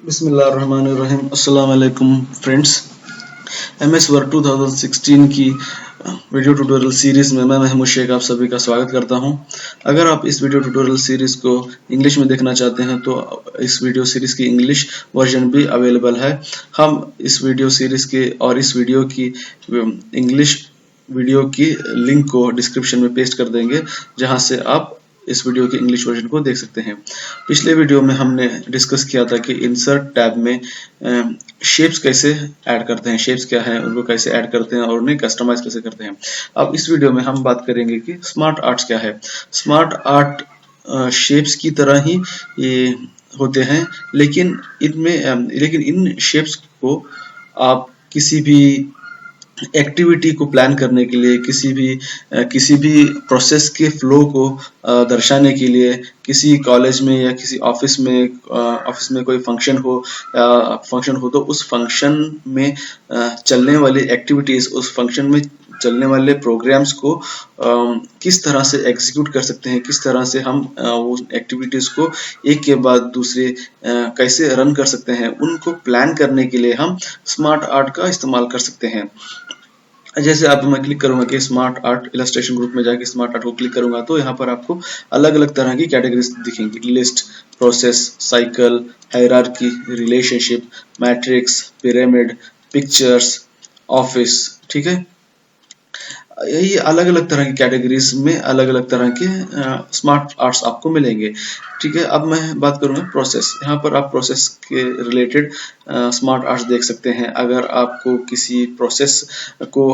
बिस्मिल्लाहिर्रहमानिर्रहीम। अस्सलाम वालेकुम फ्रेंड्स। MS वर्ड 2016 की वीडियो ट्यूटोरियल सीरीज में मैं महमूद शेख आप सभी का स्वागत करता हूं। अगर आप इस वीडियो ट्यूटोरियल सीरीज को इंग्लिश में देखना चाहते हैं तो इस वीडियो सीरीज की इंग्लिश वर्जन भी अवेलेबल है। हम इस वीडियो सीरीज के और इस वीडियो की इंग्लिश वीडियो की लिंक को डिस्क्रिप्शन में पेस्ट कर देंगे, जहां से आप इस वीडियो के इंग्लिश वर्जन को देख सकते हैं। पिछले वीडियो में हमने डिस्कस किया था कि इंसर्ट टैब में शेप्स कैसे ऐड करते हैं, शेप्स क्या है, उनको कैसे ऐड करते हैं और उन्हें कस्टमाइज कैसे करते हैं। अब इस वीडियो में हम बात करेंगे कि स्मार्ट आर्ट्स क्या है। स्मार्ट आर्ट शेप्स की तरह ही ये होते हैं, लेकिन इन शेप्स को आप किसी भी एक्टिविटी को प्लान करने के लिए, किसी भी प्रोसेस के फ्लो को दर्शाने के लिए, किसी कॉलेज में या किसी ऑफिस में कोई फंक्शन हो तो उस फंक्शन में चलने वाली एक्टिविटीज, उस फंक्शन में चलने वाले प्रोग्राम्स को किस तरह से एग्जीक्यूट कर सकते हैं, किस तरह से हम वो एक्टिविटीज को एक के बाद दूसरे कैसे रन कर सकते हैं, उनको प्लान करने के लिए हम स्मार्ट आर्ट का इस्तेमाल कर सकते हैं। जैसे अब मैं क्लिक करूंगा कि स्मार्ट आर्ट इलस्ट्रेशन ग्रुप में जाके स्मार्ट आर्ट को क्लिक करूंगा तो यहाँ पर आपको अलग अलग तरह की कैटेगरीज दिखेंगी। List, process, cycle, hierarchy, relationship, matrix, pyramid, pictures, office. ठीक है, ये अलग अलग तरह की कैटेगरीज में अलग अलग तरह के स्मार्ट आर्ट्स आपको मिलेंगे। ठीक है, अब मैं बात करूंगा प्रोसेस। यहाँ पर आप प्रोसेस के रिलेटेड स्मार्ट आर्ट्स देख सकते हैं। अगर आपको किसी प्रोसेस को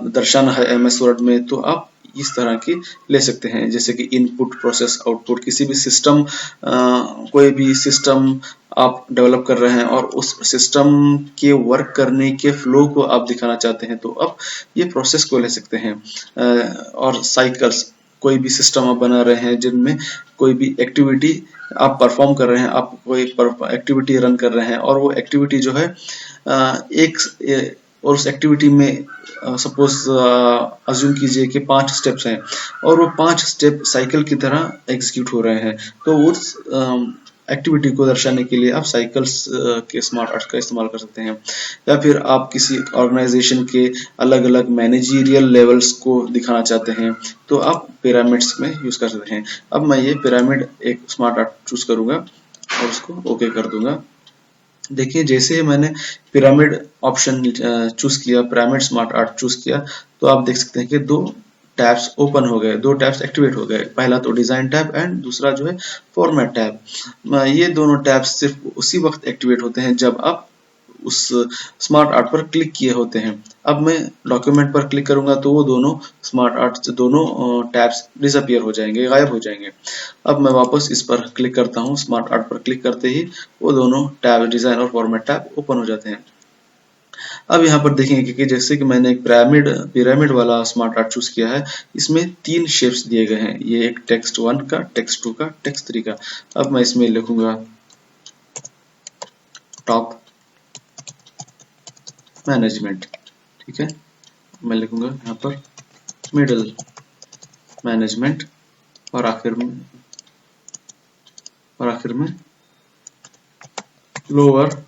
दर्शाना है MS वर्ड में तो आप इस तरह की ले सकते हैं, जैसे कि इनपुट, प्रोसेस, आउटपुट। किसी भी सिस्टम, कोई भी सिस्टम आप डेवलप कर रहे हैं और उस सिस्टम के वर्क करने के फ्लो को आप दिखाना चाहते हैं तो आप ये प्रोसेस को ले सकते हैं। और साइकिल्स, कोई भी सिस्टम आप बना रहे हैं जिनमें कोई भी एक्टिविटी आप परफॉर्म कर रहे हैं, आप कोई एक्टिविटी रन कर रहे हैं और वो एक्टिविटी जो है और उस एक्टिविटी में सपोज अज्यूम कीजिए कि 5 स्टेप्स हैं और वो 5 स्टेप साइकिल की तरह एग्जीक्यूट हो रहे हैं, तो उस एक्टिविटी को दर्शाने के लिए आप साइकिल्स के स्मार्ट आर्ट्स का इस्तेमाल कर सकते हैं। या फिर आप किसी ऑर्गेनाइजेशन के अलग अलग मैनेजरियल लेवल्स को दिखाना चाहते हैं तो आप पिरामिड्स में यूज कर सकते हैं। अब मैं ये पिरामिड एक स्मार्ट आर्ट चूज करूंगा और उसको ओके कर दूंगा। देखिए, जैसे मैंने पिरामिड ऑप्शन चूज किया, पिरामिड स्मार्ट आर्ट चूज किया, तो आप देख सकते हैं कि 2 टैब्स ओपन हो गए, 2 टैब्स एक्टिवेट हो गए। पहला तो डिजाइन टैब एंड दूसरा जो है फॉर्मेट टैब। ये दोनों टैब्स सिर्फ उसी वक्त एक्टिवेट होते हैं जब आप उस स्मार्ट आर्ट पर क्लिक किए होते हैं। अब मैं डॉक्यूमेंट पर क्लिक करूंगा तो वो दोनों स्मार्ट आर्ट, दोनों टैब्स डिसअपियर हो जाएंगे, गायब हो जाएंगे। अब मैं वापस इस पर क्लिक करता हूँ, स्मार्ट आर्ट पर क्लिक करते ही वो दोनों टैब, डिजाइन और फॉर्मेट टैब ओपन हो जाते हैं। अब यहाँ पर देखेंगे कि जैसे कि मैंने एक पिरामिड वाला स्मार्ट आर्ट चूज किया है, इसमें 3 शेप्स दिए गए हैं। ये एक टेक्स्ट 1 का, टेक्स्ट 2 का, टेक्स्ट 3 का। अब मैं इसमें लिखूंगा टॉप मैनेजमेंट। ठीक है, मैं लिखूंगा यहाँ पर मिडिल मैनेजमेंट और आखिर में लोअर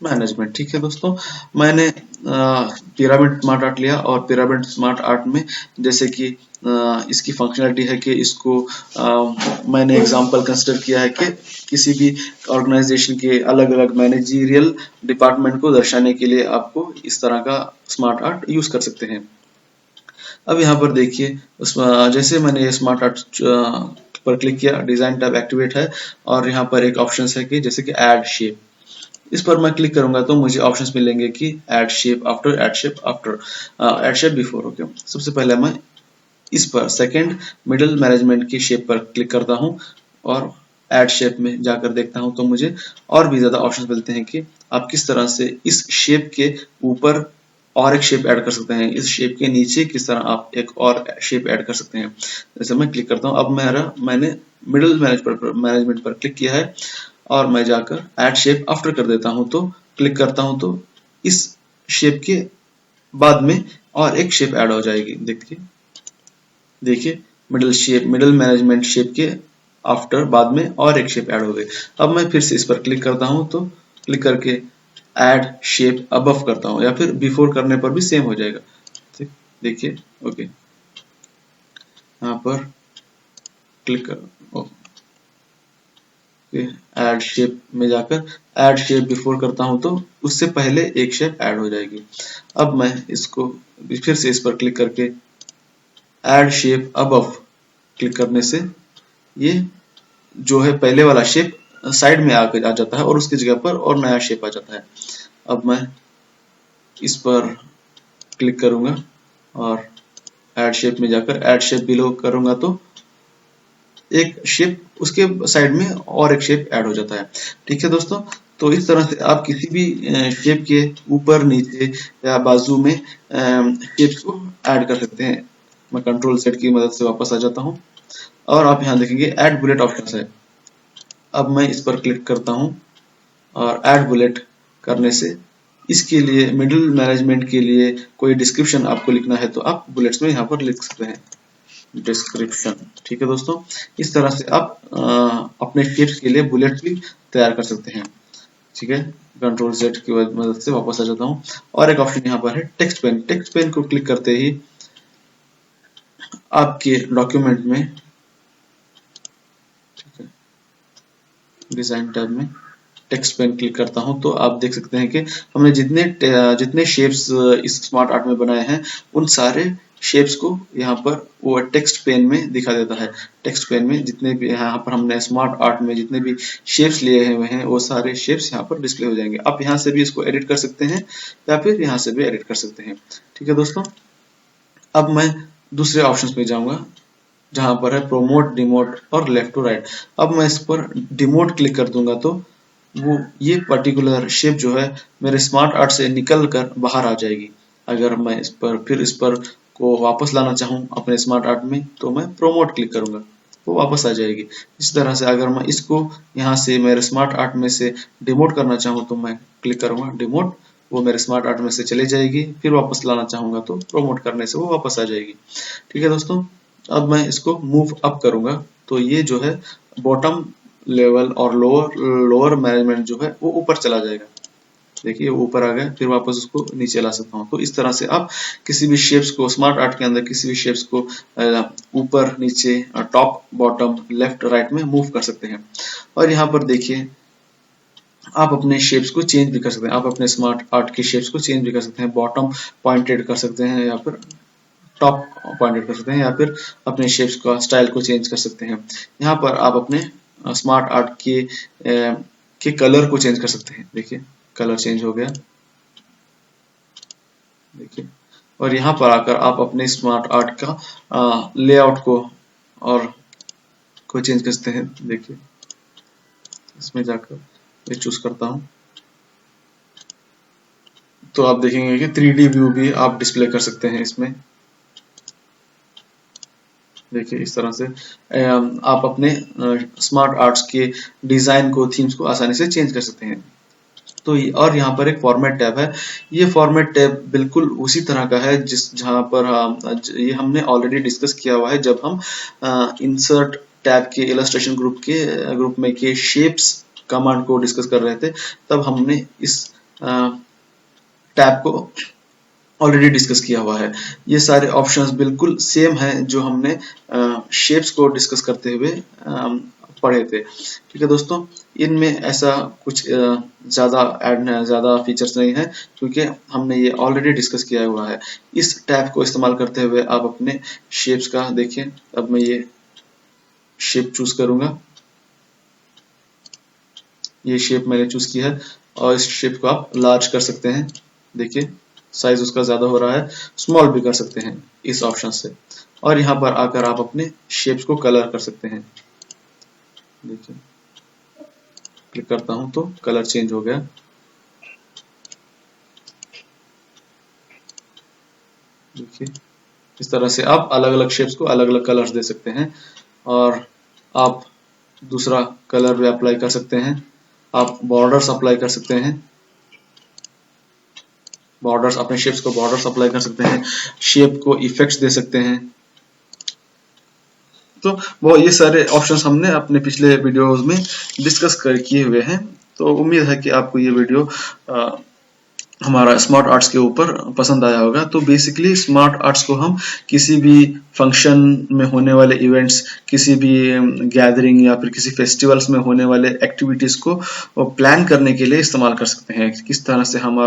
मैनेजमेंट। ठीक है दोस्तों, मैंने पिरामिड स्मार्ट आर्ट लिया और पिरामिड स्मार्ट आर्ट में जैसे कि इसकी फंक्शनलिटी है कि इसको मैंने एग्जांपल कंसिडर किया है कि किसी भी ऑर्गेनाइजेशन के अलग अलग मैनेजरियल डिपार्टमेंट को दर्शाने के लिए आपको इस तरह का स्मार्ट आर्ट यूज कर सकते हैं। अब यहाँ पर देखिए, जैसे मैंने ये स्मार्ट आर्ट पर क्लिक किया, डिजाइन टैब एक्टिवेट है और यहाँ पर एक ऑप्शन है कि जैसे कि ऐड शेप। इस पर मैं क्लिक करूंगा तो मुझे ऑप्शंस मिलेंगे कि add shape after, add shape after, add shape before. Okay, सबसे पहले मैं इस पर सेकंड मिडिल मैनेजमेंट की शेप पर क्लिक करता हूं और ऐड शेप में जाकर देखता हूं तो मुझे और भी ज्यादा ऑप्शंस मिलते हैं कि आप किस तरह से इस शेप के ऊपर और एक शेप ऐड कर सकते हैं, इस शेप के नीचे किस तरह आप एक और शेप ऐड कर सकते हैं। जैसे मैं क्लिक करता हूं, अब मैंने मिडिल मैनेजमेंट पर क्लिक किया है और मैं जाकर ऐड शेप आफ्टर कर देता हूं, तो क्लिक करता हूं तो इस शेप के बाद में और एक शेप ऐड हो जाएगी। देखिए मिडिल मैनेजमेंट शेप के आफ्टर बाद में और एक शेप ऐड हो गई। अब मैं फिर से इस पर क्लिक करता हूं, तो क्लिक करके ऐड शेप अबव करता हूं, या फिर बिफोर करने पर भी सेम हो जाएगा। ठीक, देखिए ओके, यहाँ पर क्लिक कर ऐड शेप में जाकर ऐड शेप बिफोर करता हूं, तो उससे पहले एक शेप ऐड हो जाएगी। अब मैं इसको फिर से इस पर क्लिक करके ऐड शेप अबव क्लिक करने से ये जो है पहले वाला शेप साइड में आ जाता है और उसकी जगह पर और नया शेप आ जाता है। अब मैं इस पर क्लिक करूंगा और ऐड शेप में जाकर ऐड शेप बिलो करूंगा, तो एक शेप उसके साइड में और एक शेप ऐड हो जाता है। ठीक है दोस्तों, तो इस तरह से आप किसी भी शेप के ऊपर नीचे या बाजू में शेप्स को ऐड कर सकते हैं। मैं कंट्रोल सेट की मदद से वापस आ जाता हूं और आप यहाँ देखेंगे ऐड बुलेट ऑप्शन है। अब मैं इस पर क्लिक करता हूं और ऐड बुलेट करने से इसके लिए मिडिल मैनेजमेंट के लिए कोई डिस्क्रिप्शन आपको लिखना है तो आप बुलेट्स में यहाँ पर लिख सकते हैं, डिस्क्रिप्शन। ठीक है दोस्तों, इस तरह से आप अपने शेप्स के लिए बुलेट भी तैयार कर सकते हैं। ठीक है, कंट्रोल जेड की मदद से वापस आ जाता हूँ और एक ऑप्शन यहाँ पर है टेक्स्ट पेन। टेक्स्ट पेन को क्लिक करते ही आपके डॉक्यूमेंट में, ठीक है, डिजाइन टैब में टेक्स्ट पेन क्लिक करता हूं, तो आप देख सकते हैं कि हमने जितने शेप्स इस स्मार्ट आर्ट में बनाए हैं उन सारे शेप्स को यहाँ पर वो टेक्स्ट पेन में दिखा देता है। टेक्स्ट पेन में जितने भी यहाँ पर हमने स्मार्ट आर्ट में जितने भी शेप्स लिए हुए हैं वो सारे शेप्स यहाँ पर डिस्प्ले हो जाएंगे। आप यहाँ से भी इसको एडिट कर सकते हैं या फिर यहाँ से भी एडिट कर सकते हैं। ठीक है दोस्तों, अब मैं दूसरे ऑप्शन में जाऊंगा जहां पर है प्रोमोट, डिमोट और लेफ्ट टू राइट। अब मैं इस पर डिमोट क्लिक कर दूंगा तो वो ये पर्टिकुलर शेप जो है मेरे स्मार्ट आर्ट से निकल कर बाहर आ जाएगी। अगर मैं इस पर को वापस लाना चाहूँ अपने स्मार्ट आर्ट में तो मैं प्रोमोट क्लिक करूंगा, वो वापस आ जाएगी। इस तरह से अगर मैं इसको यहाँ से मेरे स्मार्ट आर्ट में से डिमोट करना चाहूँ तो मैं क्लिक करूंगा डिमोट, वो मेरे स्मार्ट आर्ट में से चली जाएगी। फिर वापस लाना चाहूंगा तो प्रोमोट करने से वो वापस आ जाएगी। ठीक है दोस्तों, अब मैं इसको मूव अप करूंगा तो ये जो है बॉटम लेवल और लोअर मैनेजमेंट जो है वो ऊपर चला जाएगा। देखिए वो ऊपर आ गया, फिर वापस उसको नीचे ला सकता हूँ। तो इस तरह से आप किसी भी शेप्स को स्मार्ट आर्ट के अंदर किसी भी शेप्स को ऊपर नीचे, टॉप बॉटम, लेफ्ट राइट में मूव कर सकते हैं। और यहाँ पर देखिए आप अपने शेप्स को चेंज भी कर सकते हैं। आप अपने स्मार्ट आर्ट के शेप्स को चेंज भी कर सकते हैं। बॉटम पॉइंटेड कर सकते हैं या फिर टॉप पॉइंटेड कर सकते हैं, या फिर अपने शेप्स का स्टाइल को चेंज कर सकते हैं। यहाँ पर आप अपने स्मार्ट आर्ट के कलर को चेंज कर सकते हैं। देखिए कलर चेंज हो गया, देखिए। और यहाँ पर आकर आप अपने स्मार्ट आर्ट का लेआउट को चेंज कर सकते हैं। देखिए इसमें जाकर मैं चूज करता हूँ तो आप देखेंगे कि 3D व्यू भी आप डिस्प्ले कर सकते हैं इसमें। देखिए इस तरह से आप अपने स्मार्ट आर्ट्स के डिजाइन को, थीम्स को आसानी से चेंज कर सकते हैं। तो और यहाँ पर एक फॉर्मेट टैब है। ये फॉर्मेट टैब बिल्कुल उसी तरह का है जहाँ पर ये हमने ऑलरेडी डिस्कस किया हुआ है जब हम इंसर्ट टैब के इलस्ट्रेशन ग्रुप में के शेप्स कमांड को डिस्कस कर रहे थे, तब हमने इस टैब को ऑलरेडी डिस्कस किया हुआ है। ये सारे ऑप्शंस बिल्कुल सेम हैं जो हमने शेप्स को डिस्कस करते हुए पढ़े थे। ठीक है दोस्तों, इनमें ऐसा कुछ ज़्यादा फीचर्स नहीं है क्योंकि हमने ये ऑलरेडी डिस्कस किया हुआ है। इस टैब को इस्तेमाल करते हुए आप अपने शेप्स का देखिए। अब मैं ये शेप चूज करूंगा, ये शेप मैंने चूज किया है और इस शेप को आप लार्ज कर सकते हैं। देखिए साइज उसका ज्यादा हो रहा है, स्मॉल भी कर सकते हैं इस ऑप्शन से। और यहाँ पर आकर आप अपने शेप्स को कलर कर सकते हैं। देखिए क्लिक करता हूं तो कलर चेंज हो गया। देखिए इस तरह से आप अलग अलग शेप्स को अलग अलग कलर्स दे सकते हैं और आप दूसरा कलर भी अप्लाई कर सकते हैं। आप बॉर्डर्स अप्लाई कर सकते हैं, बॉर्डर्स, अपने शेप्स को बॉर्डर्स अप्लाई कर सकते हैं, शेप को इफेक्ट्स दे सकते हैं। तो वो ये सारे ऑप्शंस हमने अपने पिछले वीडियोस में डिस्कस किए हुए हैं। तो उम्मीद है कि आपको ये वीडियो हमारा स्मार्ट आर्ट्स के ऊपर पसंद आया होगा। तो बेसिकली स्मार्ट आर्ट्स को हम किसी भी फंक्शन में होने वाले इवेंट्स, किसी भी गैदरिंग या फिर किसी फेस्टिवल्स में होने वाले एक्टिविटीज को प्लान करने के लिए इस्तेमाल कर सकते हैं। किस तरह से हम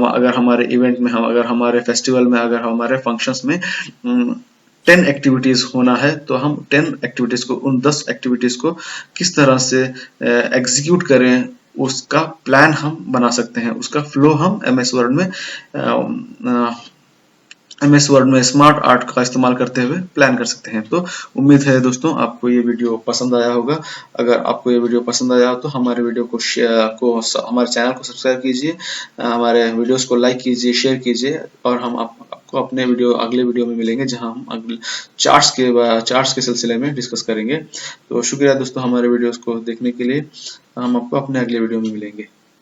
अगर हमारे इवेंट में, हम अगर हमारे फेस्टिवल में, अगर हमारे फंक्शंस में 10 एक्टिविटीज होना है तो हम 10 एक्टिविटीज को, उन 10 एक्टिविटीज को किस तरह से एग्जीक्यूट करें उसका प्लान हम बना सकते हैं, उसका फ्लो हम एमएस वर्ड में स्मार्ट आर्ट का इस्तेमाल करते हुए प्लान कर सकते हैं। तो उम्मीद है दोस्तों आपको ये वीडियो पसंद आया होगा। अगर आपको ये वीडियो पसंद आया तो हमारे वीडियो को हमारे चैनल को सब्सक्राइब कीजिए, हमारे वीडियोस को लाइक कीजिए, शेयर कीजिए, और हम आपको अपने अगले वीडियो में मिलेंगे जहां हम अगले चार्ट्स के सिलसिले में डिस्कस करेंगे। तो शुक्रिया दोस्तों हमारे वीडियोस को देखने के लिए। हम आपको अपने अगले वीडियो में मिलेंगे।